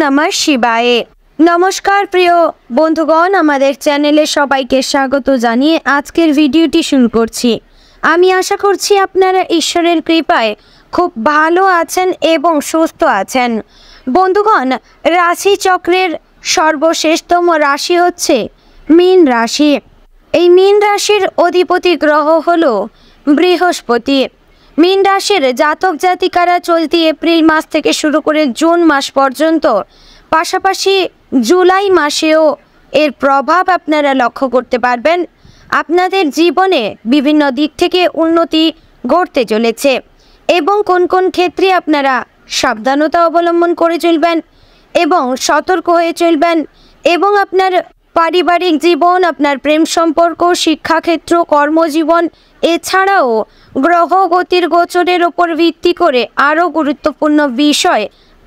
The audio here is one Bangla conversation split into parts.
নমঃ শিবায়। নমস্কার প্রিয় বন্ধুগণ, আমাদের চ্যানেলে সবাইকে স্বাগত জানিয়ে আজকের ভিডিওটি শুরু করছি। আমি আশা করছি আপনারা ঈশ্বরের কৃপায় খুব ভালো আছেন এবং সুস্থ আছেন। বন্ধুগণ, রাশি চক্রের সর্বশ্রেষ্ঠতম রাশি হচ্ছে মীন রাশি। এই মীন রাশির অধিপতি গ্রহ হলো বৃহস্পতি। মীন রাশির জাতক জাতিকারা চলতি এপ্রিল মাস থেকে শুরু করে জুন মাস পর্যন্ত, পাশাপাশি জুলাই মাসেও এর প্রভাব আপনারা লক্ষ্য করতে পারবেন। আপনাদের জীবনে বিভিন্ন দিক থেকে উন্নতি ঘটতে চলেছে এবং কোন কোন ক্ষেত্রে আপনারা সাবধানতা অবলম্বন করে চলবেন এবং সতর্ক হয়ে চলবেন, এবং আপনার পারিবারিক জীবন, আপনার প্রেম সম্পর্ক, শিক্ষাক্ষেত্র, কর্মজীবন, এছাড়াও গ্রহ গতির গোচরের ওপর ভিত্তি করে আরও গুরুত্বপূর্ণ বিষয়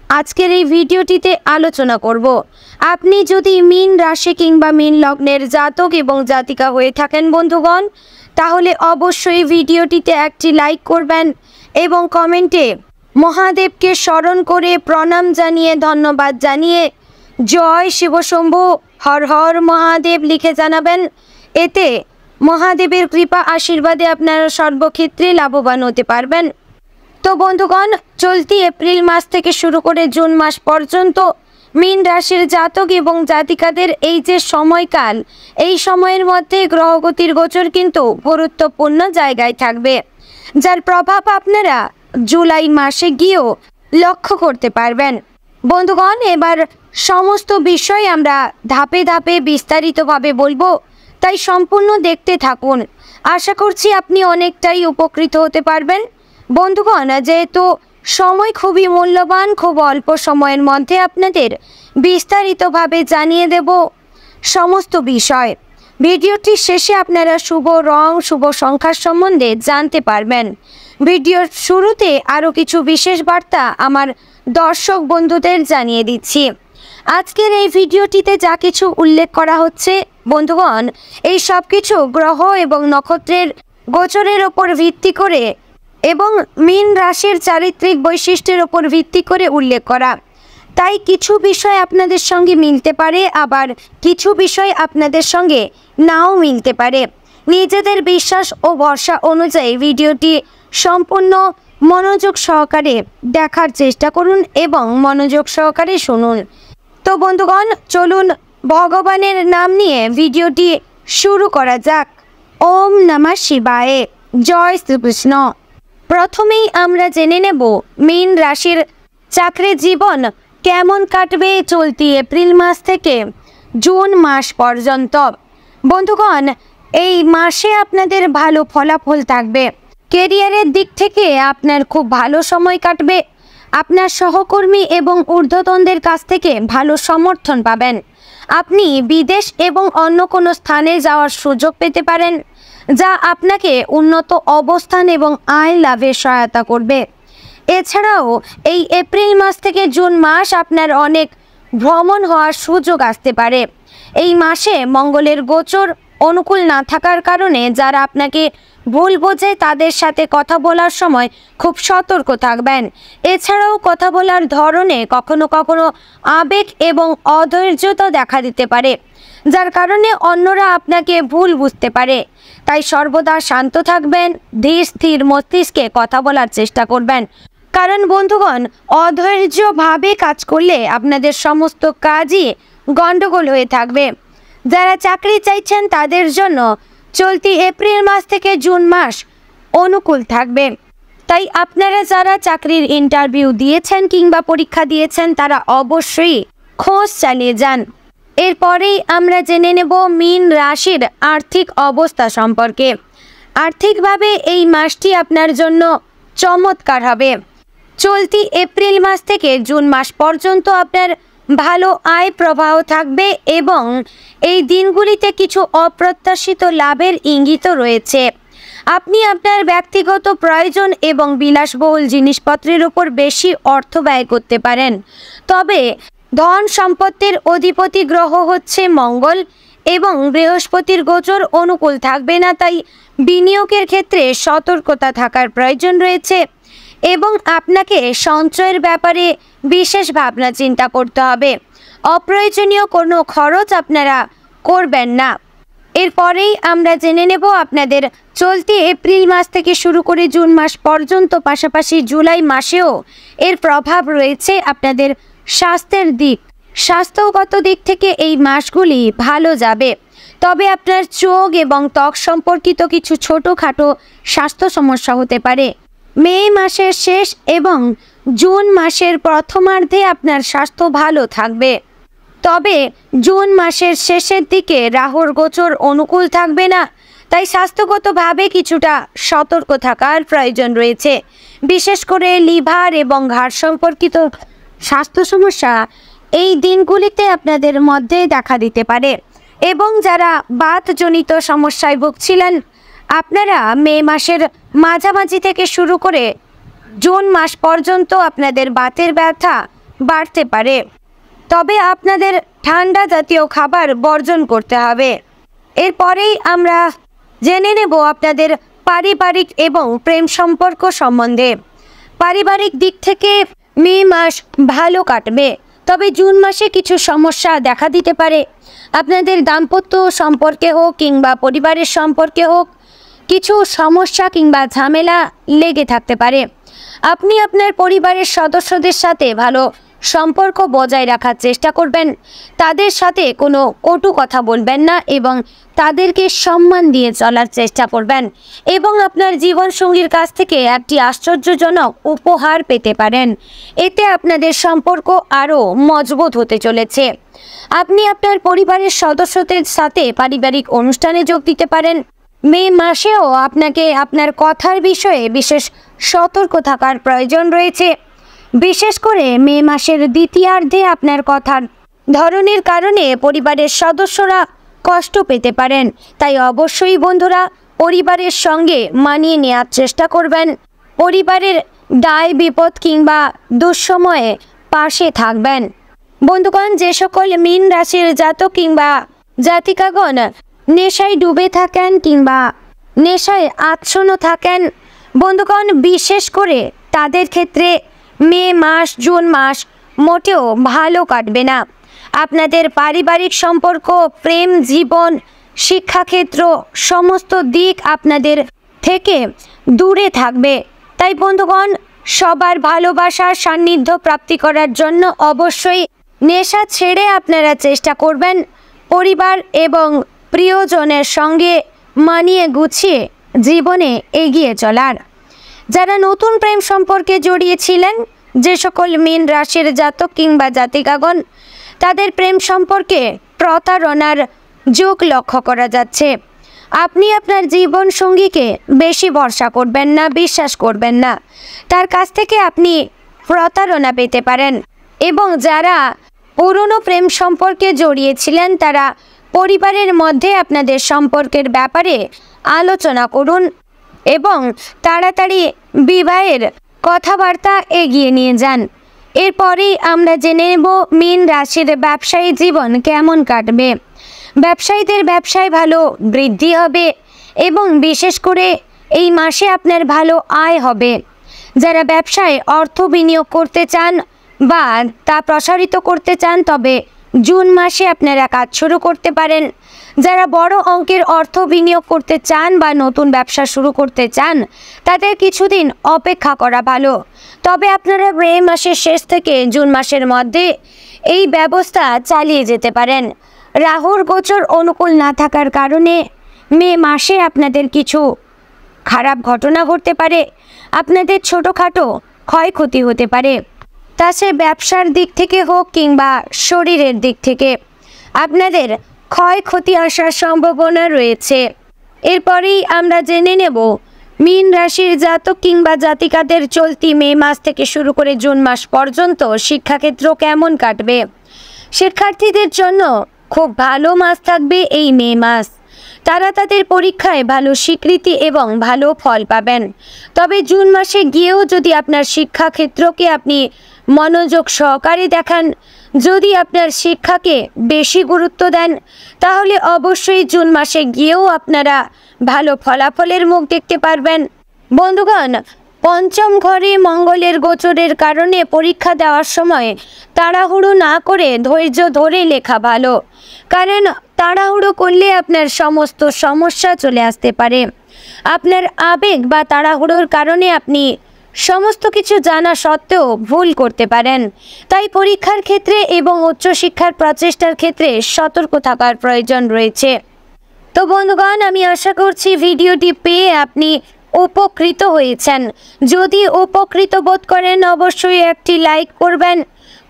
আজকের এই ভিডিওটিতে আলোচনা করব। আপনি যদি মীন রাশি কিংবা মীন লগ্নের জাতক এবং জাতিকা হয়ে থাকেন বন্ধুগণ, তাহলে অবশ্যই ভিডিওটিতে একটি লাইক করবেন এবং কমেন্টে মহাদেবকে স্মরণ করে প্রণাম জানিয়ে, ধন্যবাদ জানিয়ে জয় শিবশম্ভু, হর হর মহাদেব লিখে জানাবেন। এতে মহাদেবের কৃপা আশীর্বাদে আপনারা সর্বক্ষেত্রে লাভবান হতে পারবেন। তো বন্ধুগণ, চলতি এপ্রিল মাস থেকে শুরু করে জুন মাস পর্যন্ত মীন রাশির জাতক এবং জাতিকাদের এই যে সময়কাল, এই সময়ের মধ্যে গ্রহগতির গোচর কিন্তু গুরুত্বপূর্ণ জায়গায় থাকবে, যার প্রভাব আপনারা জুলাই মাসে গিয়েও লক্ষ্য করতে পারবেন। বন্ধুগণ, এবার সমস্ত বিষয় আমরা ধাপে ধাপে বিস্তারিতভাবে বলবো, তাই সম্পূর্ণ দেখতে থাকুন। আশা করছি আপনি অনেকটাই উপকৃত হতে পারবেন। বন্ধুগণ, যেহেতু সময় খুবই মূল্যবান, খুব অল্প সময়ের মধ্যে আপনাদের বিস্তারিতভাবে জানিয়ে দেব সমস্ত বিষয়। ভিডিওটির শেষে আপনারা শুভ রং, শুভ সংখ্যার সম্বন্ধে জানতে পারবেন। ভিডিওর শুরুতে আরও কিছু বিশেষ বার্তা আমার দর্শক বন্ধুদের জানিয়ে দিচ্ছি। আজকের এই ভিডিওটিতে যা কিছু উল্লেখ করা হচ্ছে বন্ধুগণ, এই সব কিছু গ্রহ এবং নক্ষত্রের গোচরের ওপর ভিত্তি করে এবং মীন রাশির চারিত্রিক বৈশিষ্ট্যের ওপর ভিত্তি করে উল্লেখ করা। তাই কিছু বিষয় আপনাদের সঙ্গে মিলতে পারে, আবার কিছু বিষয় আপনাদের সঙ্গে নাও মিলতে পারে। নিজেদের বিশ্বাস ও ভরসা অনুযায়ী ভিডিওটি সম্পূর্ণ মনোযোগ সহকারে দেখার চেষ্টা করুন এবং মনোযোগ সহকারে শুনুন। তো বন্ধুগণ, চলুন ভগবানের নাম নিয়ে ভিডিওটি শুরু করা যাক। ওম নমঃ শিবায়, জয় শ্রীকৃষ্ণ। প্রথমেই আমরা জেনে নেব মীন রাশির চাকরি জীবন কেমন কাটবে চলতি এপ্রিল মাস থেকে জুন মাস পর্যন্ত। বন্ধুগণ, এই মাসে আপনাদের ভালো ফলাফল থাকবে। কেরিয়ারের দিক থেকে আপনার খুব ভালো সময় কাটবে। আপনার সহকর্মী এবং ঊর্ধ্বতনদের কাছ থেকে ভালো সমর্থন পাবেন। আপনি বিদেশ এবং অন্য কোনো স্থানে যাওয়ার সুযোগ পেতে পারেন, যা আপনাকে উন্নত অবস্থান এবং আয় লাভে সহায়তা করবে। এছাড়াও এই এপ্রিল মাস থেকে জুন মাস আপনার অনেক ভ্রমণ হওয়ার সুযোগ আসতে পারে। এই মাসে মঙ্গলের গোচর অনুকূল না থাকার কারণে যারা আপনাকে ভুল বোঝে তাদের সাথে কথা বলার সময় খুব সতর্ক থাকবেন। এছাড়াও কথা বলার ধরনে কখনো কখনো আবেগ এবং অধৈর্যতা দেখা দিতে পারে, যার কারণে অন্যরা আপনাকে ভুল বুঝতে পারে। তাই সর্বদা শান্ত থাকবেন, ধীর স্থির মস্তিষ্কে কথা বলার চেষ্টা করবেন। কারণ বন্ধুগণ, অধৈর্যভাবে কাজ করলে আপনাদের সমস্ত কাজই গণ্ডগোল হয়ে থাকবে। যারা চাকরি চাইছেন তাদের জন্য চলতি এপ্রিল মাস থেকে জুন মাস অনুকূল থাকবে। তাই আপনারা যারা চাকরির ইন্টারভিউ দিয়েছেন কিংবা পরীক্ষা দিয়েছেন তারা অবশ্যই খোঁজ চালিয়ে যান। এরপরেই আমরা জেনে নেব মীন রাশির আর্থিক অবস্থা সম্পর্কে। আর্থিকভাবে এই মাসটি আপনার জন্য চমৎকার হবে। চলতি এপ্রিল মাস থেকে জুন মাস পর্যন্ত আপনার ভালো আয় প্রবাহ থাকবে এবং এই দিনগুলিতে কিছু অপ্রত্যাশিত লাভের ইঙ্গিতও রয়েছে। আপনি আপনার ব্যক্তিগত প্রয়োজন এবং বিলাসবহুল জিনিসপত্রের উপর বেশি অর্থ ব্যয় করতে পারেন। তবে ধন সম্পত্তির অধিপতি গ্রহ হচ্ছে মঙ্গল এবং বৃহস্পতির গোচর অনুকূল থাকবে না, তাই বিনিয়োগের ক্ষেত্রে সতর্কতা থাকার প্রয়োজন রয়েছে। এবং আপনাকে সঞ্চয়ের ব্যাপারে বিশেষ ভাবনা চিন্তা করতে হবে। অপ্রয়োজনীয় কোনো খরচ আপনারা করবেন না। এরপরেই আমরা জেনে নেব আপনাদের চলতি এপ্রিল মাস থেকে শুরু করে জুন মাস পর্যন্ত, পাশাপাশি জুলাই মাসেও এর প্রভাব রয়েছে আপনাদের স্বাস্থ্যের দিক। স্বাস্থ্যগত দিক থেকে এই মাসগুলি ভালো যাবে, তবে আপনার চোখ এবং ত্বক সম্পর্কিত কিছু ছোটোখাটো স্বাস্থ্য সমস্যা হতে পারে। মে মাসের শেষ এবং জুন মাসের প্রথমার্ধে আপনার স্বাস্থ্য ভালো থাকবে, তবে জুন মাসের শেষের দিকে রাহুর গোচর অনুকূল থাকবে না, তাই স্বাস্থ্যগতভাবে কিছুটা সতর্ক থাকার প্রয়োজন রয়েছে। বিশেষ করে লিভার এবং ঘাড় সম্পর্কিত স্বাস্থ্য সমস্যা এই দিনগুলিতে আপনাদের মধ্যে দেখা দিতে পারে। এবং যারা বাতজনিত সমস্যায় ভুগছিলেন, আপনারা মে মাসের মাঝামাঝি থেকে শুরু করে জুন মাস পর্যন্ত আপনাদের বাতের ব্যথা বাড়তে পারে, তবে আপনাদের ঠান্ডা জাতীয় খাবার বর্জন করতে হবে। এরপরেই আমরা জেনে নেব আপনাদের পারিবারিক এবং প্রেম সম্পর্ক সম্বন্ধে। পারিবারিক দিক থেকে মে মাস ভালো কাটবে, তবে জুন মাসে কিছু সমস্যা দেখা দিতে পারে। আপনাদের দাম্পত্য সম্পর্কে হোক কিংবা পরিবারের সম্পর্কে হোক, কিছু সমস্যা কিংবা ঝামেলা লেগে থাকতে পারে। আপনি আপনার পরিবারের সদস্যদের সাথে ভালো সম্পর্ক বজায় রাখার চেষ্টা করবেন। তাদের সাথে কোনো কটু কথা বলবেন না এবং তাদেরকে সম্মান দিয়ে চলার চেষ্টা করবেন, এবং আপনার জীবনসঙ্গীর কাছ থেকে একটি আশ্চর্যজনক উপহার পেতে পারেন। এতে আপনাদের সম্পর্ক আরও মজবুত হতে চলেছে। আপনি আপনার পরিবারের সদস্যদের সাথে পারিবারিক অনুষ্ঠানে যোগ দিতে পারেন। মে মাসেও আপনাকে আপনার কথার বিষয়ে বিশেষ সতর্ক থাকার প্রয়োজন রয়েছে। বিশেষ করে মে মাসের দ্বিতীয়ার্ধে আপনার কথার ধরনের কারণে পরিবারের সদস্যরা কষ্ট পেতে পারেন, তাই অবশ্যই বন্ধুরা পরিবারের সঙ্গে মানিয়ে নেওয়ার চেষ্টা করবেন। পরিবারের দায় বিপদ কিংবা দুঃসময়ে পাশে থাকবেন। বন্ধুগণ, যে সকল মীন রাশির জাতক কিংবা জাতিকাগণ নেশায় ডুবে থাকেন কিংবা নেশায় আচ্ছন্ন থাকেন, বন্ধুগণ বিশেষ করে তাদের ক্ষেত্রে মে মাস জুন মাস মোটেও ভালো কাটবে না। আপনাদের পারিবারিক সম্পর্ক, প্রেম জীবন, শিক্ষাক্ষেত্র সমস্ত দিক আপনাদের থেকে দূরে থাকবে। তাই বন্ধুগণ, সবার ভালোবাসার সান্নিধ্য প্রাপ্তি করার জন্য অবশ্যই নেশা ছেড়ে আপনারা চেষ্টা করবেন পরিবার এবং প্রিয়জনের সঙ্গে মানিয়ে গুছিয়ে জীবনে এগিয়ে চলার। যারা নতুন প্রেম সম্পর্কে জড়িয়েছিলেন, যে সকল মীন রাশির জাতক কিংবা জাতিকাগণ, তাদের প্রেম সম্পর্কে প্রতারণার যোগ লক্ষ্য করা যাচ্ছে। আপনি আপনার জীবন সঙ্গীকে বেশি ভরসা করবেন না, বিশ্বাস করবেন না, তার কাছ থেকে আপনি প্রতারণা পেতে পারেন। এবং যারা পুরনো প্রেম সম্পর্কে জড়িয়েছিলেন, তারা পরিবারের মধ্যে আপনাদের সম্পর্কের ব্যাপারে আলোচনা করুন এবং তাড়াতাড়ি বিবাহের কথাবার্তা এগিয়ে নিয়ে যান। এরপরেই আমরা জেনে নেব মীন রাশির ব্যবসায়ী জীবন কেমন কাটবে। ব্যবসায়ীদের ব্যবসায় ভালো বৃদ্ধি হবে এবং বিশেষ করে এই মাসে আপনার ভালো আয় হবে। যারা ব্যবসায় অর্থ বিনিয়োগ করতে চান বা তা প্রসারিত করতে চান, তবে জুন মাসে আপনারা কাজ শুরু করতে পারেন। যারা বড় অঙ্কের অর্থ বিনিয়োগ করতে চান বা নতুন ব্যবসা শুরু করতে চান, তাদের কিছুদিন অপেক্ষা করা ভালো, তবে আপনারা মে মাসের শেষ থেকে জুন মাসের মধ্যে এই ব্যবস্থা চালিয়ে যেতে পারেন। রাহুর গোচর অনুকূল না থাকার কারণে মে মাসে আপনাদের কিছু খারাপ ঘটনা ঘটতে পারে। আপনাদের ছোটোখাটো ক্ষয়ক্ষতি হতে পারে, তা সে ব্যবসার দিক থেকে হোক কিংবা শরীরের দিক থেকে আপনাদের ক্ষয়ক্ষতি আসার সম্ভাবনা রয়েছে। এরপরেই আমরা জেনে নেব মীন রাশির জাতক কিংবা জাতিকাদের চলতি মে মাস থেকে শুরু করে জুন মাস পর্যন্ত শিক্ষাক্ষেত্র কেমন কাটবে। শিক্ষার্থীদের জন্য খুব ভালো মাস থাকবে এই মে মাস। তারা তাদের পরীক্ষায় ভালো স্বীকৃতি এবং ভালো ফল পাবেন। তবে জুন মাসে গিয়েও যদি আপনার শিক্ষাক্ষেত্রকে আপনি মনোযোগ সহকারে দেখান, যদি আপনার শিক্ষাকে বেশি গুরুত্ব দেন, তাহলে অবশ্যই জুন মাসে গিয়েও আপনারা ভালো ফলাফলের মুখ দেখতে পারবেন। বন্ধুগণ, পঞ্চম ঘরে মঙ্গলের গোচরের কারণে পরীক্ষা দেওয়ার সময় তাড়াহুড়ো না করে ধৈর্য ধরে লেখা ভালো, কারণ তাড়াহুড়ো করলে আপনার সমস্ত সমস্যা চলে আসতে পারে। আপনার আবেগ বা তাড়াহুড়োর কারণে আপনি সমস্ত কিছু জানা সত্ত্বেও ভুল করতে পারেন। তাই পরীক্ষার ক্ষেত্রে এবং উচ্চশিক্ষার প্রচেষ্টার ক্ষেত্রে সতর্ক থাকার প্রয়োজন রয়েছে। তো বন্ধুগণ, আমি আশা করছি ভিডিওটি পেয়ে আপনি উপকৃত হয়েছেন। যদি উপকৃত বোধ করেন অবশ্যই একটি লাইক করবেন,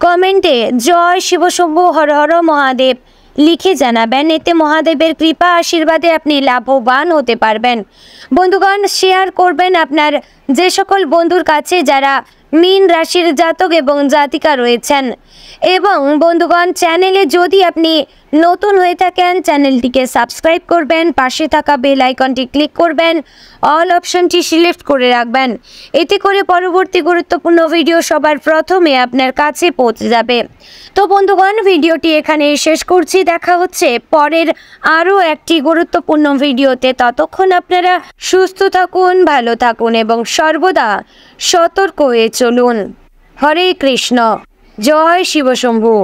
কমেন্টে জয় শিব শম্ভু হর হর মহাদেব লিখে জানাবেন। এতে মহাদেবের কৃপা আশীর্বাদে আপনি লাভবান হতে পারবেন। বন্ধুগণ, শেয়ার করবেন আপনার যে সকল বন্ধুর কাছে যারা মীন রাশির জাতক এবং জাতিকা রয়েছেন। এবং বন্ধুগণ, চ্যানেলে যদি আপনি নতুন হয়ে থাকেন চ্যানেলটিকে সাবস্ক্রাইব করবেন, পাশে থাকা বেল আইকনটি ক্লিক করবেন, অল অপশনটি সিলেক্ট করে রাখবেন। এতে করে পরবর্তী গুরুত্বপূর্ণ ভিডিও সবার প্রথমে আপনার কাছে পৌঁছে যাবে। তো বন্ধুগণ, ভিডিওটি এখানে শেষ করছি। দেখা হচ্ছে পরের আরও একটি গুরুত্বপূর্ণ ভিডিওতে। ততক্ষণ আপনারা সুস্থ থাকুন, ভালো থাকুন এবং সর্বদা সতর্ক হয়ে চলুন। হরে কৃষ্ণ, জয় শিব শম্ভু।